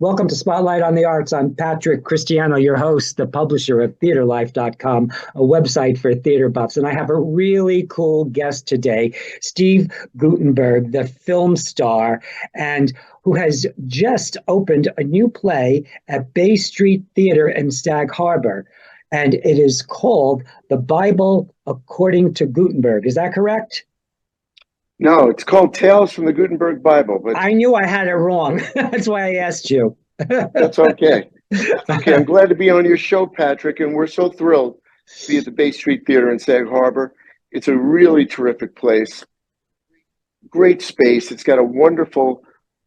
Welcome to Spotlight on the Arts. I'm Patrick Christiano, your host, the publisher of TheaterLife.com, a website for theater buffs. And I have a really cool guest today, Steve Guttenberg, the film star, and who has just opened a new play at Bay Street Theater in Sag Harbor. And it is called The Bible According to Guttenberg. Is that correct? No, it's called Tales from the Gutenberg Bible, but I knew I had it wrong. That's why I asked you. that's okay. That's okay. I'm glad to be on your show, Patrick, and we're so thrilled to be at the Bay Street Theater in Sag Harbor. It's a really terrific place, great space. It's got a wonderful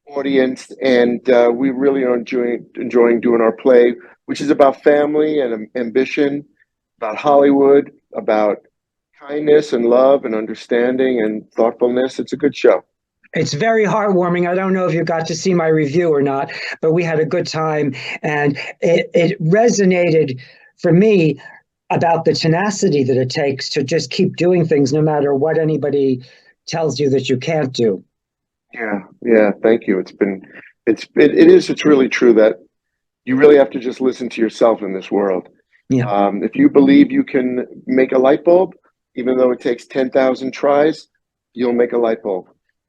audience, and we really are enjoying doing our play, which is about family and ambition, about Hollywood, about kindness and love and understanding and thoughtfulness. It's a good show. It's very heartwarming. I don't know if you got to see my review or not, but we had a good time, and it resonated for me about the tenacity that it takes to just keep doing things no matter what anybody tells you that you can't do. Yeah. Thank you. It's really true that you really have to just listen to yourself in this world. Yeah. If you believe you can make a light bulb, even though it takes 10,000 tries, you'll make a light bulb.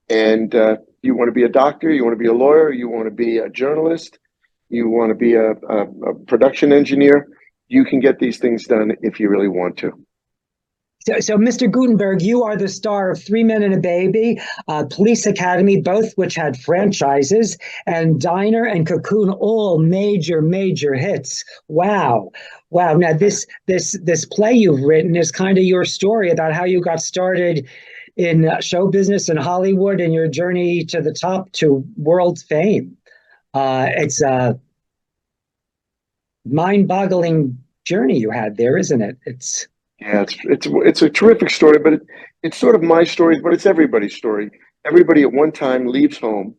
And you want to be a doctor, you want to be a lawyer, you want to be a journalist, you want to be a production engineer, you can get these things done if you really want to. So, Mr. Guttenberg, you are the star of Three Men and a Baby, Police Academy, both which had franchises, and Diner and Cocoon, all major hits. Wow. Now this play you've written is kind of your story about how you got started in show business in Hollywood and your journey to the top to world fame. It's a mind-boggling journey you had there, isn't it? It's a terrific story, but it's sort of my story, but it's everybody's story. Everybody at one time leaves home,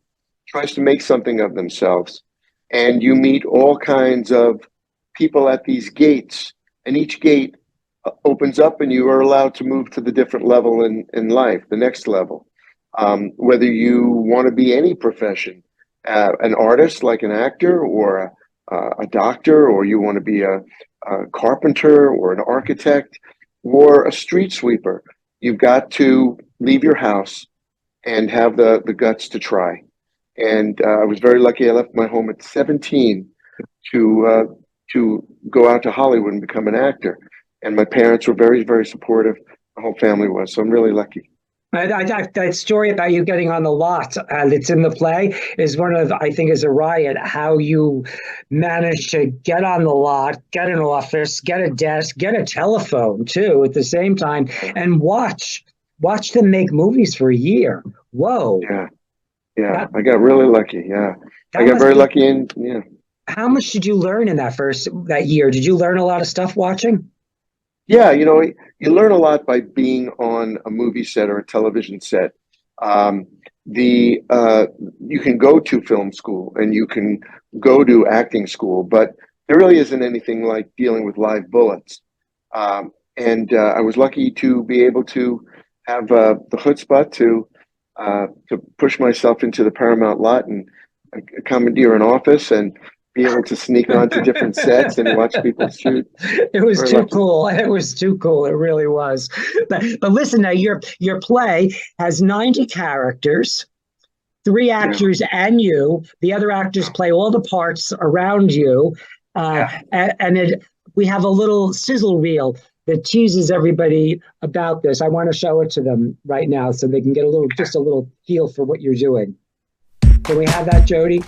tries to make something of themselves, and you meet all kinds of people at these gates, and each gate opens up and you are allowed to move to the different level in life, the next level. Whether you want to be any profession, an artist like an actor or a doctor, or you want to be a carpenter or an architect or a street sweeper, you've got to leave your house and have the guts to try. And I was very lucky. I left my home at 17 to go out to Hollywood and become an actor. And my parents were very supportive. The whole family was. So I'm really lucky. That story about you getting on the lot that's in the play is one of, I think, is a riot, how you managed to get on the lot, get an office, get a desk, get a telephone, too, at the same time, and watch them make movies for a year. Whoa. Yeah. I got really lucky. Yeah. I got very lucky. And yeah. How much did you learn in that year? Did you learn a lot of stuff watching? Yeah, you learn a lot by being on a movie set or a television set. You can go to film school and you can go to acting school, but there really isn't anything like dealing with live bullets. And I was lucky to be able to have the chutzpah to push myself into the Paramount lot and commandeer an office and be able to sneak onto different sets and watch people shoot. It was too cool. It was too cool. It really was. But listen, now your play has 90 characters, 3 actors and you. The other actors play all the parts around you. And we have a little sizzle reel that teases everybody about this. I want to show it to them right now so they can get just a little feel for what you're doing. Can we have that, Jody?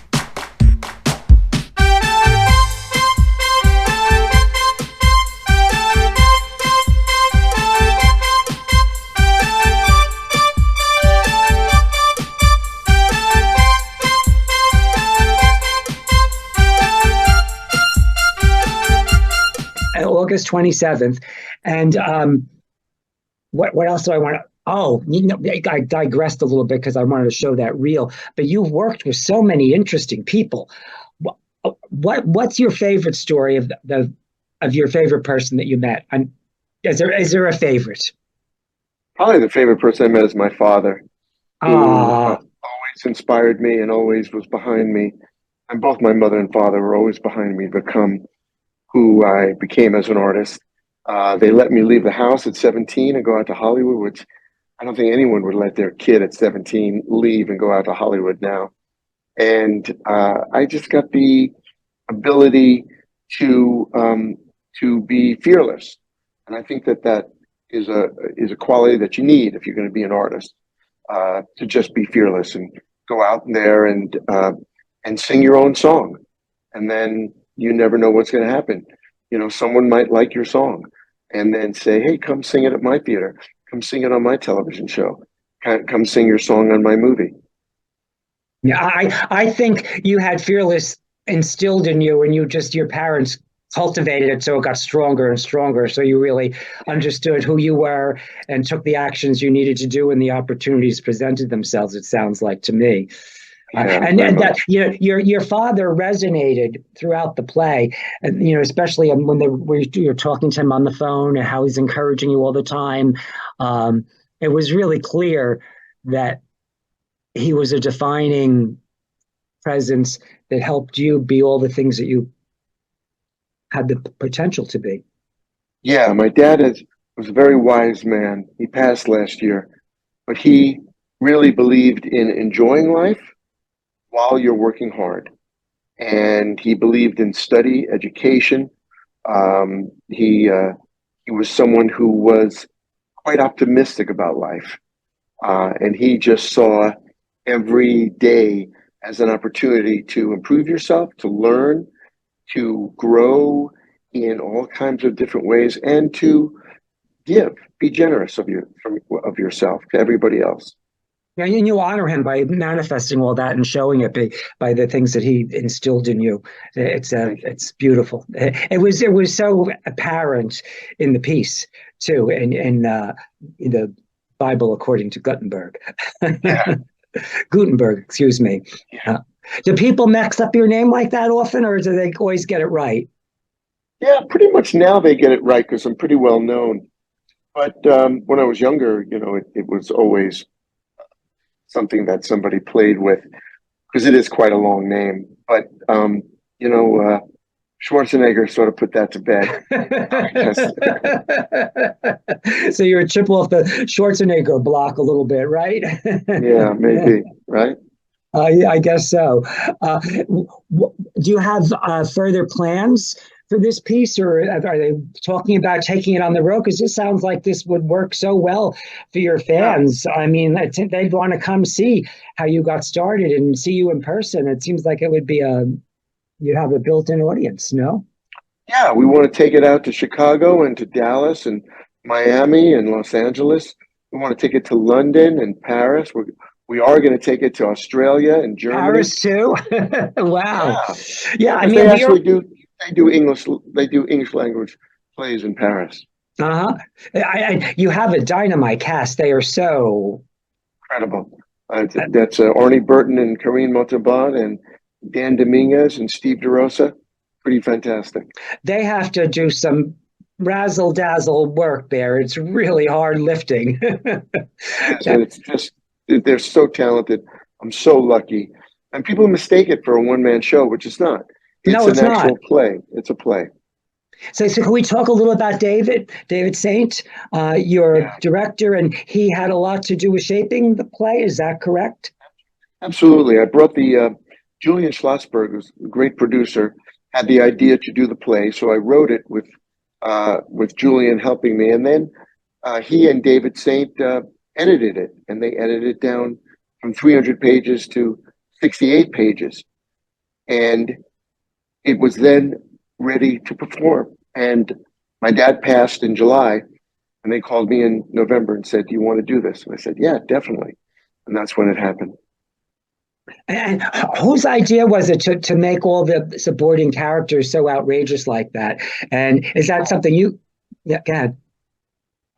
August 27th. And what else do I want to? Oh, I digressed a little bit because I wanted to show that reel. But you've worked with so many interesting people. What's your favorite story of your favorite person that you met? Is there a favorite? Probably the favorite person I met is my father, who Ah, always inspired me and always was behind me. And both my mother and father were always behind me to become who I became as an artist. They let me leave the house at 17 and go out to Hollywood, which I don't think anyone would let their kid at 17 leave and go out to Hollywood now. And I just got the ability to be fearless, and I think that that is a quality that you need if you're going to be an artist. To just be fearless and go out there and sing your own song, and then you never know what's going to happen. You know, someone might like your song, and then say, "Hey, come sing it at my theater. Come sing it on my television show. Come sing your song on my movie." Yeah, I think you had fearless instilled in you, and your parents cultivated it so it got stronger and stronger. So you really understood who you were and took the actions you needed to do when the opportunities presented themselves. It sounds like to me. Yeah, very And that much. your father resonated throughout the play, and especially when you're talking to him on the phone and how he's encouraging you all the time. Um, it was really clear that he was a defining presence that helped you be all the things that you had the potential to be. Yeah, was a very wise man. He passed last year, but he really believed in enjoying life while you're working hard. And he believed in study, education. Um, he uh, he was someone who was quite optimistic about life, and he just saw every day as an opportunity to improve yourself, to learn, to grow in all kinds of different ways, and to give, be generous of yourself to everybody else. Yeah, and you honor him by manifesting all that and showing it by the things that he instilled in you. Thank you. It's beautiful. It was so apparent in the piece too, in the Bible according to Guttenberg. Yeah, Gutenberg, excuse me. yeah, Uh, do people mix up your name like that often, or do they always get it right? yeah. Pretty much now they get it right because I'm pretty well known. But when I was younger, it was always something that somebody played with because it is quite a long name. But you know, uh, Schwarzenegger sort of put that to bed, I guess. So you're a chip off the Schwarzenegger block a little bit, right? Yeah, maybe, right? I guess so. Do you have further plans for this piece, or are they talking about taking it on the road? Because this sounds like this would work so well for your Yeah, fans. I mean, they'd want to come see how you got started and see you in person. It seems like it would be you'd have a built-in audience, no? yeah. We want to take it out to Chicago and to Dallas and Miami and Los Angeles. We want to take it to London and Paris. We are going to take it to Australia and Germany. Paris too. Wow. Yeah, Yeah, yeah, I because mean, they we are. actually do. They do English. They do English language plays in Paris. Uh-huh. You have a dynamite cast. They are so. Incredible. That's Arnie Burton and Karine Montalban and Dan Dominguez and Steve DeRosa. Pretty fantastic. They have to do some razzle dazzle work there. It's really hard lifting. It is, and it's just they're so talented. I'm so lucky. And people mistake it for a one man show, which it's not. It's No, an it's not. actual play. It's a play. So can we talk a little about David Saint, your Yeah, director, and he had a lot to do with shaping the play. Is that correct? absolutely. I brought the Julian Schlossberg, who's a great producer, had the idea to do the play, so I wrote it with Julian helping me, and then he and David Saint edited it, and they edited it down from 300 pages to 68 pages, and it was then ready to perform. And my dad passed in July, and they called me in November and said, "Do you want to do this?" And I said, "Yeah, definitely." And that's when it happened. And whose idea was it to make all the supporting characters so outrageous like that? And is that something you? Yeah, go ahead.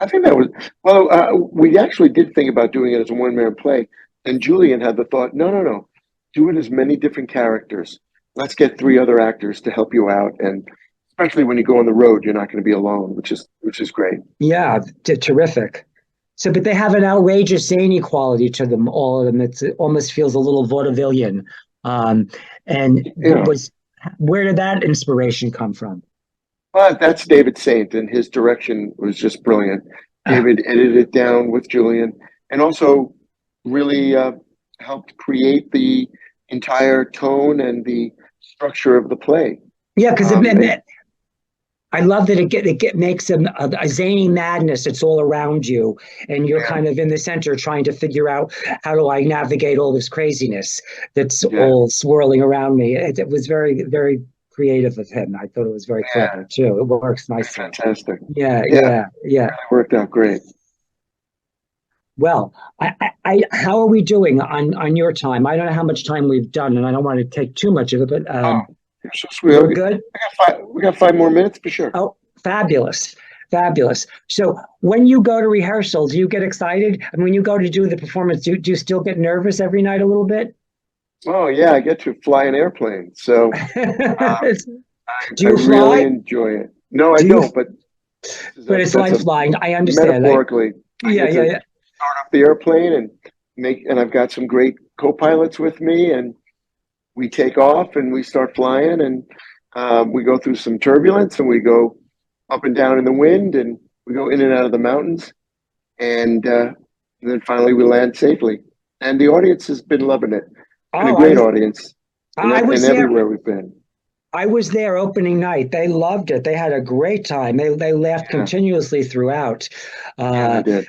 I think that was, well, we actually did think about doing it as a one man play. And Julian had the thought, no, no, no, do it as many different characters. Let's get three other actors to help you out. And especially when you go on the road, you're not going to be alone, which is great. Yeah, terrific. So, but they have an outrageous zany quality to them, all of them. It almost feels a little vaudevillian. Um, and Yeah. was where did that inspiration come from? But that's David Saint, and his direction was just brilliant. Ah, David edited it down with Julian, and also really helped create the entire tone and the structure of the play. yeah, because And I love that makes a zany madness. It's all around you, and you're yeah, kind of in the center trying to figure out how do I navigate all this craziness that's yeah, all swirling around me. It was very, very creative of him. I thought it was very yeah, clever too. It works nicely. fantastic. Yeah, Yeah, yeah, yeah. really worked out great. Well, how are we doing on your time? I don't know how much time we've done, and I don't want to take too much of it, but Oh, you're so sweet. we're good. We got 5 more minutes for sure. Oh, fabulous. Fabulous. So when you go to rehearsal, do you get excited? I mean, when you go to do the performance, do you still get nervous every night a little bit? Oh yeah, I get to fly an airplane, so Do I you really fly? enjoy it. No, I Do you? don't, but But it's that's like a flying. I understand. metaphorically. I Yeah, get yeah, to yeah. start up the airplane and I've got some great co-pilots with me, and we take off and we start flying, and we go through some turbulence, and we go up and down in the wind, and we go in and out of the mountains, and then finally we land safely. And the audience has been loving it. Been a Oh, great audience, I and was there. everywhere we've been. I was there opening night. They loved it. They had a great time. They laughed Yeah, continuously throughout. yeah, they Uh,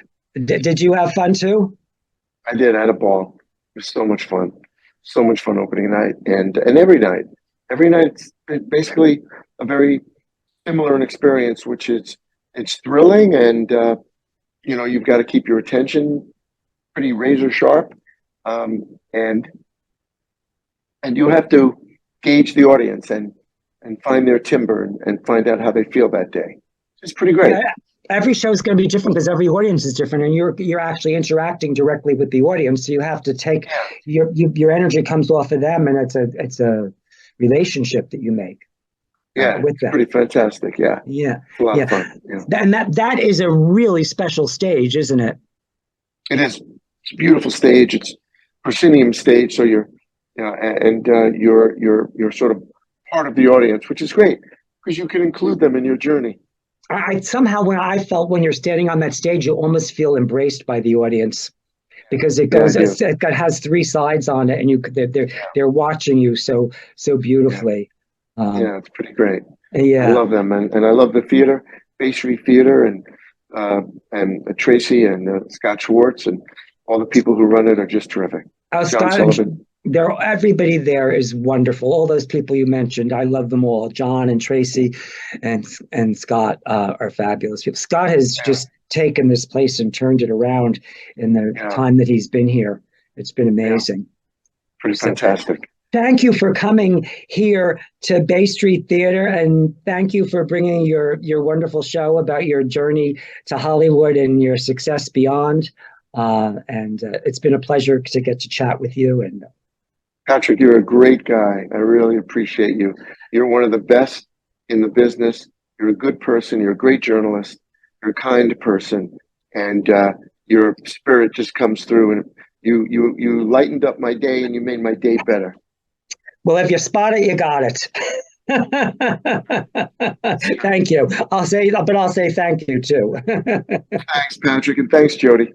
did. did you have fun too? I did. I had a ball. It was so much fun. So much fun opening night, and every night. Every night it's basically a very similar an experience, which is it's thrilling, and you've got to keep your attention pretty razor sharp, um, and you have to gauge the audience and find their timbre and find out how they feel that day. It's pretty great. Yeah, every show is going to be different because every audience is different, and you're actually interacting directly with the audience. So you have to take Yeah, your energy comes off of them, and it's a relationship that you make yeah, with it's them. pretty fantastic. Yeah, Yeah, it's a lot of yeah, fun. Yeah, and that is a really special stage, isn't it? it is. It's a beautiful stage. It's proscenium stage, so you're sort of part of the audience, which is great because you can include them in your journey. I somehow when I felt when you're standing on that stage, you almost feel embraced by the audience because it Yeah, I goes do. has three sides on it, and Yeah, they're watching you so yeah, beautifully. Um, yeah. It's pretty great. I yeah. love them, and I love the theater, Bay Street Theater, uh, and Tracy and Scott Schwartz, and all the people who run it are just terrific. John Scott, Sullivan. everybody there is wonderful. All those people you mentioned, I love them all. John and Tracy, and Scott are fabulous people. Scott has Yeah, just taken this place and turned it around in the yeah, time that he's been here. It's been yeah. amazing. Pretty So fantastic. thank you for coming here to Bay Street Theater, and thank you for bringing your wonderful show about your journey to Hollywood and your success beyond. And it's been a pleasure to get to chat with you. And Patrick, you're a great guy. I really appreciate you. You're one of the best in the business. You're a good person. You're a great journalist. You're a kind person, and your spirit just comes through. And you lightened up my day, and you made my day better. well, if you spot it, you got it. Thank you. I'll say thank you too. Thanks, Patrick, and thanks, Jody.